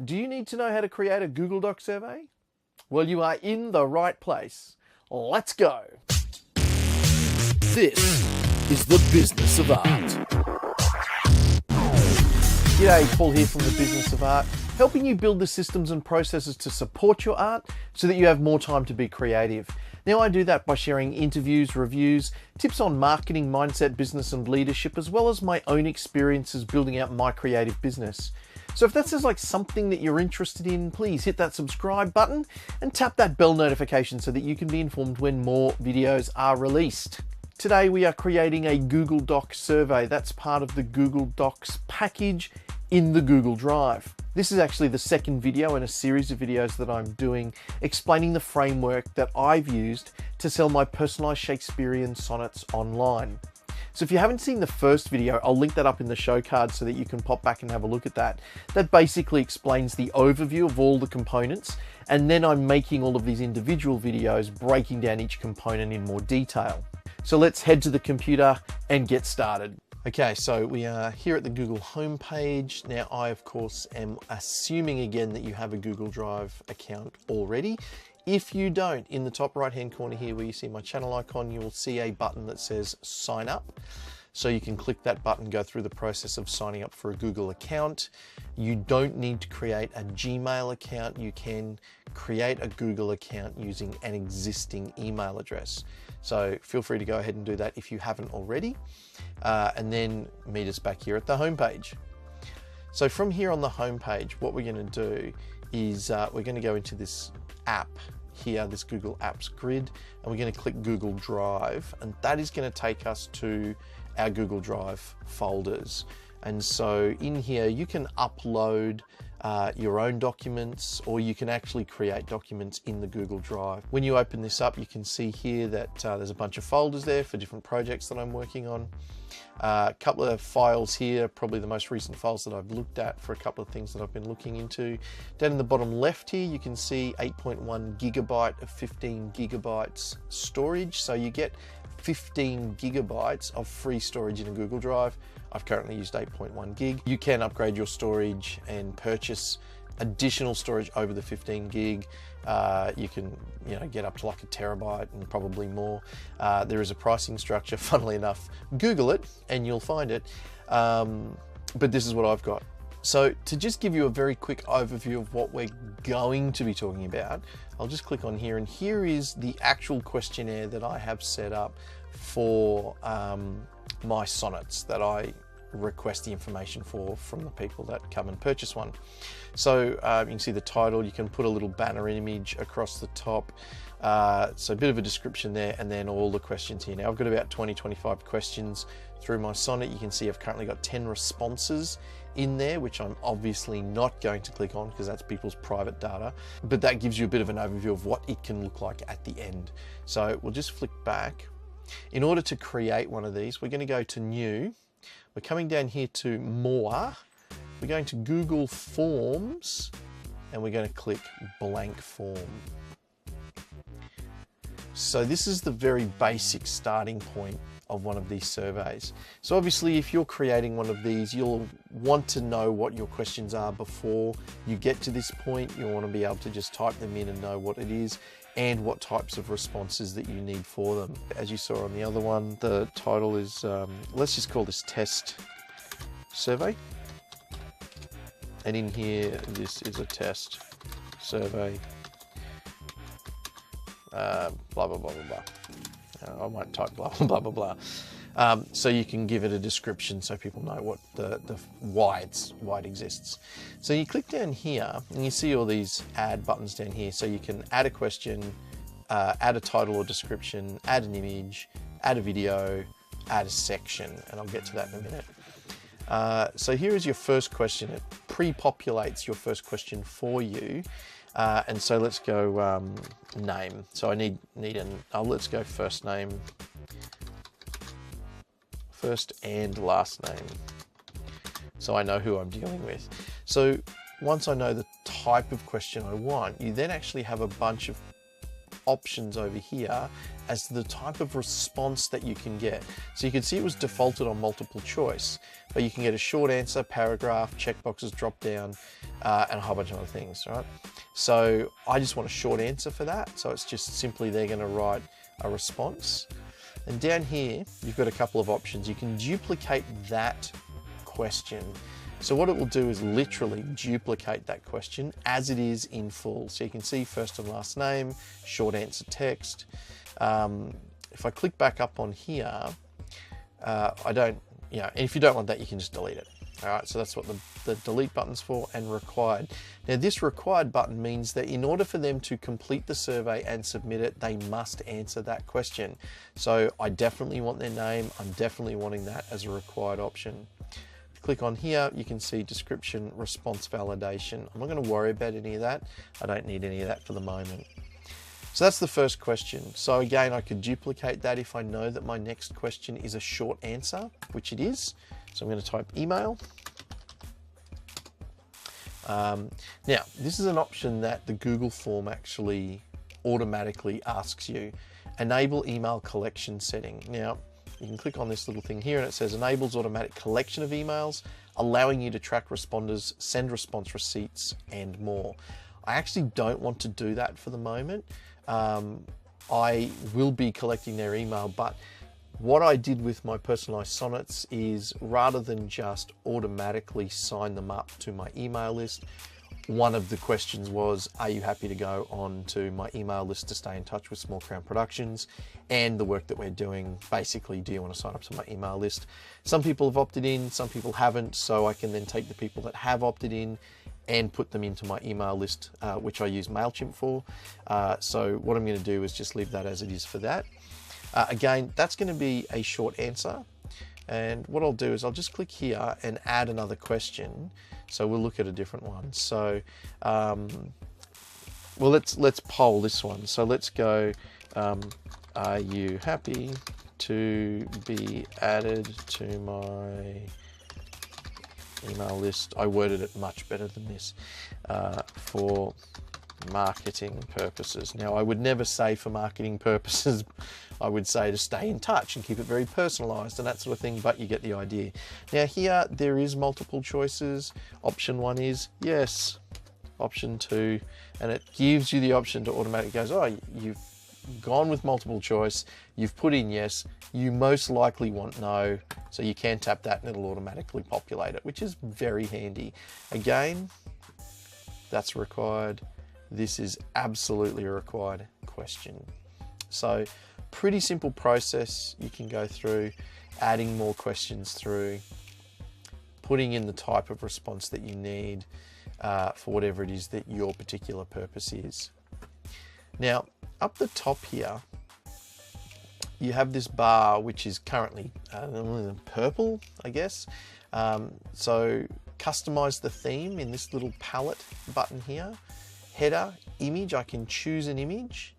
Do you need to know how to create a Google Doc survey? Well, you are in the right place. Let's go. This is the Business of Art. G'day, Paul here from the Business of Art, helping you build the systems and processes to support your art so that you have more time to be creative. Now, I do that by sharing interviews, reviews, tips on marketing, mindset, business and leadership, as well as my own experiences building out my creative business. So if that sounds like something that you're interested in, please hit that subscribe button and tap that bell notification so that you can be informed when more videos are released. Today we are creating a Google Doc survey. That's part of the Google Docs package in the Google Drive. This is actually the second video in a series of videos that I'm doing explaining the framework that I've used to sell my personalized Shakespearean sonnets online. So if you haven't seen the first video, I'll link that up in the show card so that you can pop back and have a look at that. That basically explains the overview of all the components, and then I'm making all of these individual videos breaking down each component in more detail. So let's head to the computer and get started. Okay, so we are here at the Google homepage. Now, I, of course, am assuming again that you have a Google Drive account already. If you don't, in the top right-hand corner here where you see my channel icon, you will see a button that says sign up. So you can click that button, go through the process of signing up for a Google account. You don't need to create a Gmail account. You can create a Google account using an existing email address. So feel free to go ahead and do that if you haven't already. And then meet us back here at the homepage. So from here on the homepage, what we're going to do is we're going to go into this app here, this Google Apps grid, and we're going to click Google Drive, and that is going to take us to our Google Drive folders. And so in here you can upload your own documents, or you can actually create documents in the Google Drive. When you open this up, you can see here that there's a bunch of folders there for different projects that I'm working on. A couple of files here, probably the most recent files that I've looked at for a couple of things that I've been looking into. Down in the bottom left here, you can see 8.1 gigabyte of 15 gigabytes storage. So you get 15 gigabytes of free storage in a Google Drive. I've currently used 8.1 gig. You can upgrade your storage and purchase additional storage over the 15 gig. You can, get up to like a terabyte and probably more. There is a pricing structure, funnily enough. Google it and you'll find it. But this is what I've got. So to just give you a very quick overview of what we're going to be talking about, I'll just click on here, and here is the actual questionnaire that I have set up for my sonnets that I request the information for from the people that come and purchase one. So you can see the title, you can put a little banner image across the top. So a bit of a description there, and then all the questions here. Now I've got about 20-25 questions through my sonnet. You can see I've currently got 10 responses in there, which I'm obviously not going to click on because that's people's private data, but that gives you a bit of an overview of what it can look like at the end. So we'll just flick back. In order to create one of these, we're going to go to New. We're coming down here to More. We're going to Google Forms, and we're going to click Blank Form. So this is the very basic starting point of one of these surveys. So obviously if you're creating one of these, you'll want to know what your questions are before you get to this point. You'll want to be able to just type them in and know what it is and what types of responses that you need for them. As you saw on the other one, the title is, let's just call this Test Survey. And in here, this is a test survey. Blah, blah, blah, blah, blah. I might type blah, blah, blah, blah. So you can give it a description so people know what why it exists. So you click down here and you see all these add buttons down here. So you can add a question, add a title or description, add an image, add a video, add a section, and I'll get to that in a minute. So here is your first question. It pre-populates your first question for you. And so let's go name. So I need let's go first name, first and last name, so I know who I'm dealing with. So once I know the type of question I want, you then actually have a bunch of options over here as to the type of response that you can get. So you can see it was defaulted on multiple choice, but you can get a short answer, paragraph, checkboxes, drop down, and a whole bunch of other things, right? So I just want a short answer for that. So it's just simply they're going to write a response. And down here, you've got a couple of options. You can duplicate that question. So what it will do is literally duplicate that question as it is in full. So you can see first and last name, short answer text. If I click back up on here, and if you don't want that, you can just delete it. All right, so that's what the delete button's for, and required. Now this required button means that in order for them to complete the survey and submit it, they must answer that question. So I definitely want their name. I'm definitely wanting that as a required option. Click on here, you can see description, response validation. I'm not going to worry about any of that. I don't need any of that for the moment. So that's the first question. So again, I could duplicate that if I know that my next question is a short answer, which it is. So I'm going to type email. Now, this is an option that the Google form actually automatically asks you. Enable email collection setting. Now, you can click on this little thing here and it says enables automatic collection of emails, allowing you to track responders, send response receipts, and more. I actually don't want to do that for the moment. I will be collecting their email, but what I did with my personalized sonnets is rather than just automatically sign them up to my email list, one of the questions was, are you happy to go on to my email list to stay in touch with Small Crown Productions and the work that we're doing? Basically, do you want to sign up to my email list? Some people have opted in, some people haven't, so I can then take the people that have opted in and put them into my email list, which I use MailChimp for. So what I'm going to do is just leave that as it is for that. Again, that's going to be a short answer. And what I'll do is I'll just click here and add another question. So we'll look at a different one. So, well, let's poll this one. So let's go, are you happy to be added to my email list? I worded it much better than this, for marketing purposes. Now, I would never say for marketing purposes. I would say to stay in touch and keep it very personalized and that sort of thing, but you get the idea. Now here, there is multiple choices. Option 1 is yes. Option 2, and it gives you the option to automatically goes, oh, you've gone with multiple choice, you've put in yes, you most likely want no, so you can tap that and it'll automatically populate it, which is very handy. Again, that's required. This is absolutely a required question. So pretty simple process. You can go through, adding more questions through, putting in the type of response that you need for whatever it is that your particular purpose is. Now, up the top here, you have this bar, which is currently purple, I guess. So customize the theme in this little palette button here. Header, image, I can choose an image.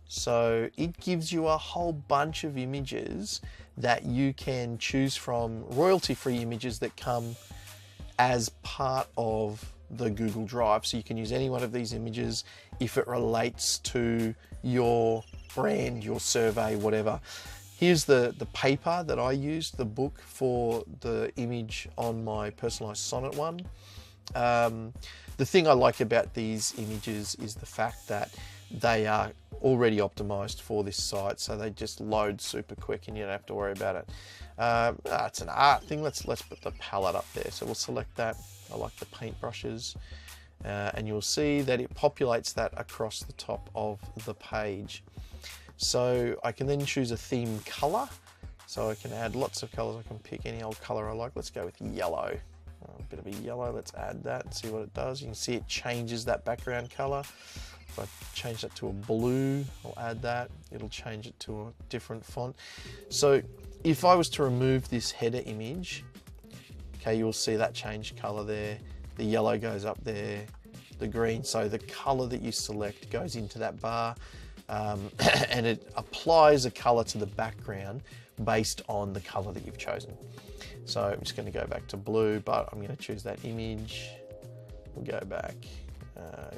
So it gives you a whole bunch of images that you can choose from, royalty-free images that come as part of the Google Drive. So you can use any one of these images if it relates to your brand, your survey, whatever. Here's the paper that I used, the book for the image on my personalized sonnet one. The thing I like about these images is the fact that they are already optimized for this site, so they just load super quick and you don't have to worry about it. It's an art thing. Let's put the palette up there. So we'll select that. I like the paint brushes, and you'll see that it populates that across the top of the page. So I can then choose a theme color. So I can add lots of colors. I can pick any old color I like. Let's go with yellow. A bit of a yellow. Let's add that and see what it does. You can see it changes that background color. If I change that to a blue, I'll add that. It'll change it to a different font. So if I was to remove this header image, okay, you'll see that change color there. The yellow goes up there, the green. So the color that you select goes into that bar, and it applies a color to the background based on the color that you've chosen. So I'm just going to go back to blue, but I'm going to choose that image. We'll go back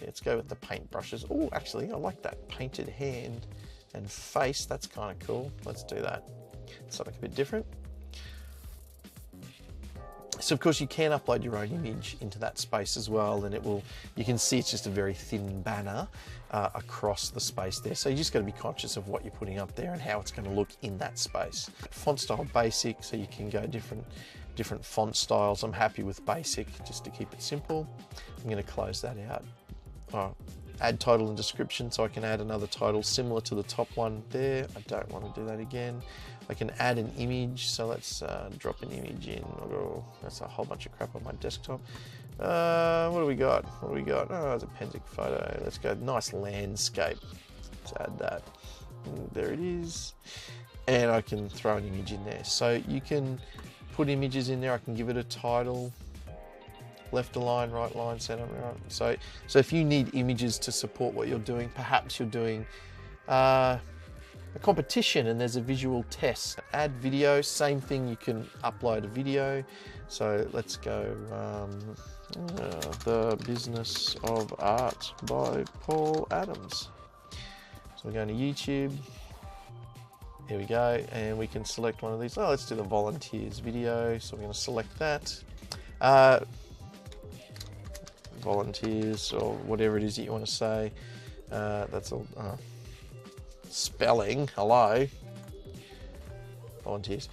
Let's go with the paint brushes. Oh, actually, I like that painted hand and face. That's kind of cool. Let's do that. Something a bit different. So of course you can upload your own image into that space as well, and you can see it's just a very thin banner across the space there. So you just got to be conscious of what you're putting up there and how it's going to look in that space. Font style basic, so you can go different font styles. I'm happy with basic just to keep it simple. I'm going to close that out. Add title and description, so I can add another title similar to the top one there. I don't want to do that again. I can add an image, so let's drop an image in. That's a whole bunch of crap on my desktop. What do we got? Oh, there's a Pentax photo. Let's go nice landscape. Let's add that. And there it is. And I can throw an image in there. So you can put images in there. I can give it a title. Left align, right line, center, right. So if you need images to support what you're doing, perhaps you're doing a competition and there's a visual test. Add video, same thing, you can upload a video. So let's go The Business of Art by Paul Adams. So we're going to YouTube. Here we go, and we can select one of these. Oh, let's do the volunteers video. So we're going to select that. Volunteers, or whatever it is that you want to say. That's all. Spelling, hello. Volunteers.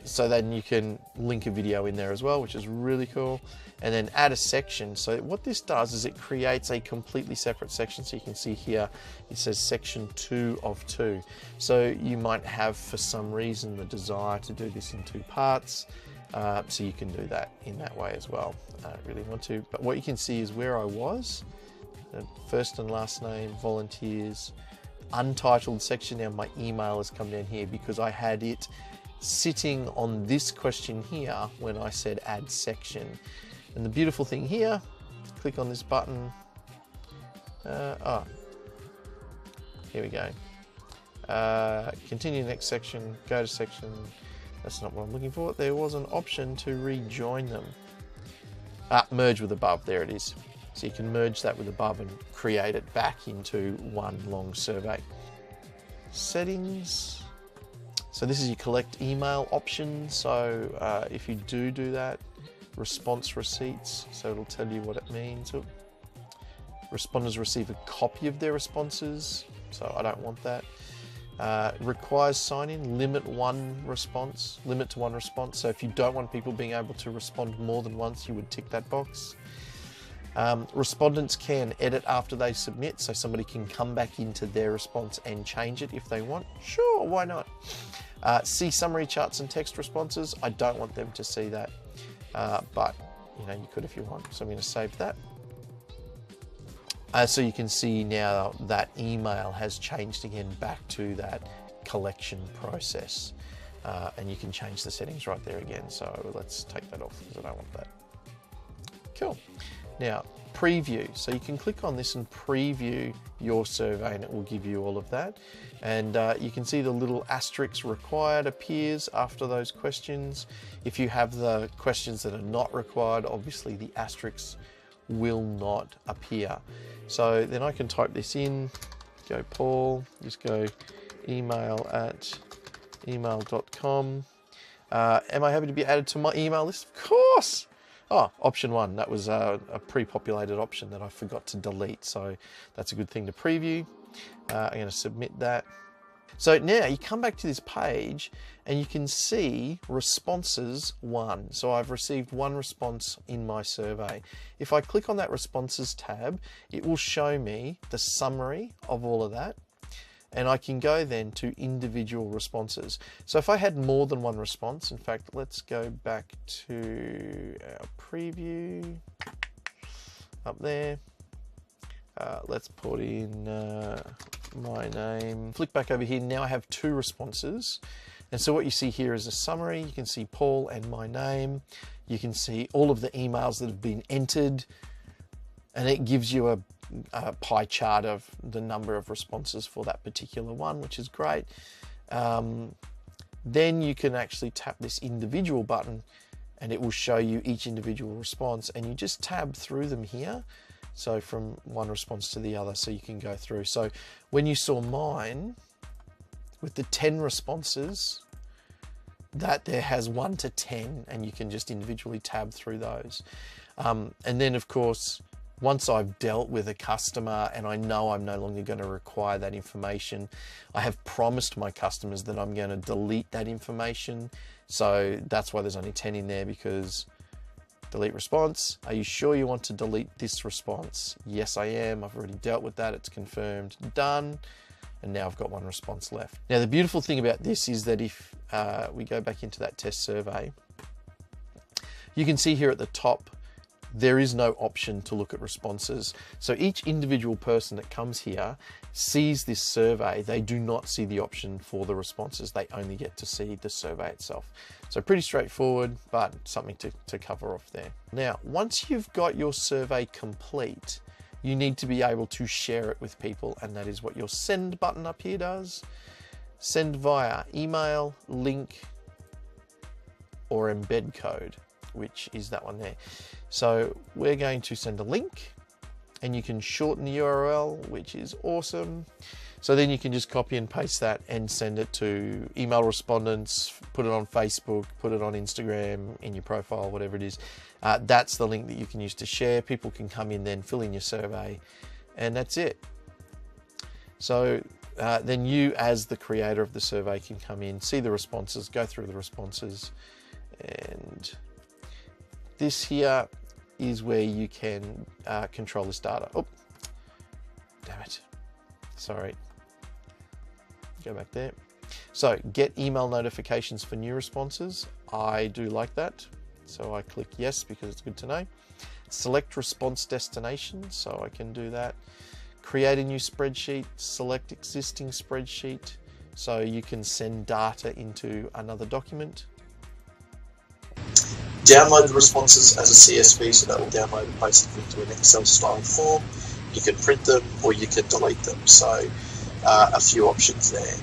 So then you can link a video in there as well, which is really cool. And then add a section. So what this does is it creates a completely separate section. So you can see here, it says section 2 of 2. So you might have, for some reason, the desire to do this in 2 parts. So you can do that in that way as well. I don't really want to, but what you can see is where I was, first and last name, volunteers, untitled section. Now my email has come down here because I had it sitting on this question here when I said add section. And the beautiful thing here, click on this button. Here we go. Continue next section, go to section. That's not what I'm looking for. There was an option to rejoin them. Merge with above, there it is. So you can merge that with above and create it back into one long survey. Settings. So this is your collect email option. So if you do that, response receipts. So it'll tell you what it means. Responders receive a copy of their responses. So I don't want that. Requires sign-in, limit to one response. So if you don't want people being able to respond more than once, you would tick that box. Respondents can edit after they submit, so somebody can come back into their response and change it if they want. Sure, why not? See summary charts and text responses. I don't want them to see that, but you could if you want. So I'm going to save that. So you can see now that email has changed again back to that collection process. And you can change the settings right there again. So let's take that off because I don't want that. Cool. Now, preview. So you can click on this and preview your survey and it will give you all of that. And you can see the little asterisk required appears after those questions. If you have the questions that are not required, obviously the asterisks will not appear. So then I can type this in, go Paul, just go email@email.com. Am I happy to be added to my email list? Of course! Oh, option 1, that was a pre-populated option that I forgot to delete, so that's a good thing to preview. I'm going to submit that. So now you come back to this page and you can see responses 1. So I've received 1 response in my survey. If I click on that responses tab, it will show me the summary of all of that. And I can go then to individual responses. So if I had more than 1 response, in fact, let's go back to our preview up there. Let's put in my name. Flick back over here. Now I have 2 responses. And so what you see here is a summary. You can see Paul and my name. You can see all of the emails that have been entered. And it gives you a pie chart of the number of responses for that particular one, which is great. Then you can actually tap this individual button and it will show you each individual response, and you just tab through them here So from one response to the other, so you can go through. So when you saw mine with the 10 responses, that there has 1 to 10, and you can just individually tab through those. And then of course, once I've dealt with a customer and I know I'm no longer going to require that information, I have promised my customers that I'm going to delete that information. So that's why there's only 10 in there, because delete response. Are you sure you want to delete this response? Yes, I am. I've already dealt with that. It's confirmed. Done. And now I've got 1 response left. Now, the beautiful thing about this is that if we go back into that test survey, you can see here at the top, there is no option to look at responses. So each individual person that comes here sees this survey. They do not see the option for the responses. They only get to see the survey itself. So pretty straightforward, but something to cover off there. Now, once you've got your survey complete, you need to be able to share it with people, and that is what your send button up here does. Send via email, link, or embed code, which is that one there. So we're going to send a link, and you can shorten the URL, which is awesome. So then you can just copy and paste that and send it to email respondents, put it on Facebook, put it on Instagram, in your profile, whatever it is. That's the link that you can use to share. People can come in then, fill in your survey, and that's it. So then you, as the creator of the survey, can come in, see the responses, go through the responses, and this here is where you can control this data. Oh, damn it. Sorry. Go back there. So get email notifications for new responses. I do like that. So I click yes, because it's good to know. Select response destination. So I can do that. Create a new spreadsheet, select existing spreadsheet. So you can send data into another document. Download the responses as a CSV, so that will download it basically into an Excel style form. You can print them or you can delete them. So a few options there.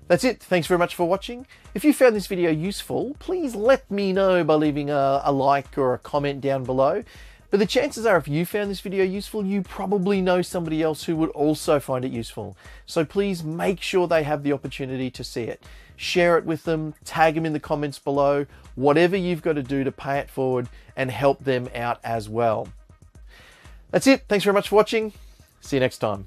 That's it. Thanks very much for watching. If you found this video useful, please let me know by leaving a like or a comment down below. But the chances are, if you found this video useful, you probably know somebody else who would also find it useful. So please make sure they have the opportunity to see it. Share it with them, tag them in the comments below, whatever you've got to do to pay it forward and help them out as well. That's it. Thanks very much for watching. See you next time.